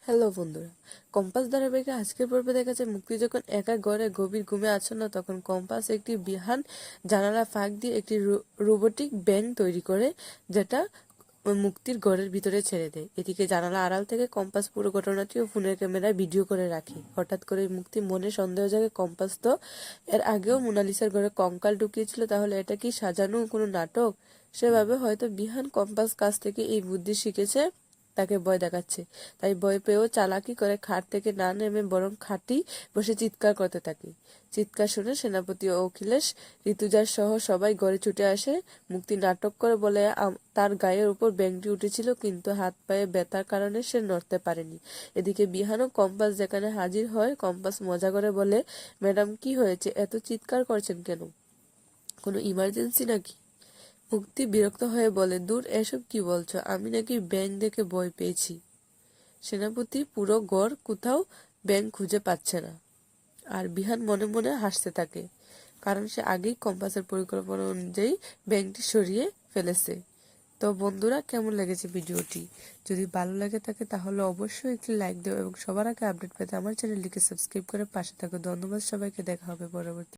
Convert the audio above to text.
Hello বন্ধুরা, compass ধারাবাহিকে আজকের পর্বে দেখা যায় মুক্তি যখন একা ঘরে গভীর ঘুমে আচ্ছন্ন, তখন কম্পাস একটি বিহান জানালা ফাঁক দিয়ে একটি রোবোটিক ব্যাঙ তৈরি করে, যেটা মুক্তির ঘরের ভিতরে ছেড়ে দেয়। এদিকে জানালা আড়াল থেকে কম্পাস পুরো ঘটনাটিও ফোনের ক্যামেরায় ভিডিও করে রাখে। হঠাৎ করে মুক্তি মনে সন্দেহ জাগে, কম্পাস তো এর আগেও মোনালিসার ঘরে কঙ্কাল ঢুকিয়েছিল, তাহলে এটা কি সাজানো কোনো নাটক? সেভাবে হয়তো বিহান কম্পাস কাছ থেকে এই বুদ্ধি শিখেছে, তাকে ভয় দেখাচ্ছে। তাই ভয় পেয়েও চালাকি করে খাট থেকে না নেমে বরং খাটি বসে চিৎকার করতে থাকে। চিৎকার শুনে সেনাপতি ও অখিলেশ, ঋতুজার সহ সবাই ঘরে ছুটে আসে। মুক্তি নাটক করে বলে তার গায়ের উপর ব্যাঙটি উঠেছিল, কিন্তু হাত পায়ে ব্যথার কারণে সে নড়তে পারেনি। এদিকে বিহান ও কম্পাস যেখানে হাজির হয়, কম্পাস মজা করে বলে, ম্যাডাম কি হয়েছে, এত চিৎকার করছেন কেন? কোনো ইমার্জেন্সি নাকি? মুক্তি বিরক্ত হয়ে বলে, দূর, এসব কি বলছো? আমি নাকি ব্যাঙ দেখে ভয় পেয়েছি? সেনাপতি পুরো গড় কোথাও ব্যাঙ খুঁজে পাচ্ছে না। আর বিহান মনে মনে হাসতে থাকে, কারণ সে আগেই কম্পাসের পরিকল্পনা অনুযায়ী ব্যাঙটি সরিয়ে ফেলেছে। তো বন্ধুরা, কেমন লেগেছে ভিডিওটি? যদি ভালো লাগে থাকে তাহলে অবশ্যই একটি লাইক দেও এবং সবার আগে আপডেট পেতে আমার চ্যানেলটিকে সাবস্ক্রাইব করে পাশে থাকো। ধন্যবাদ সবাইকে, দেখা হবে পরবর্তী।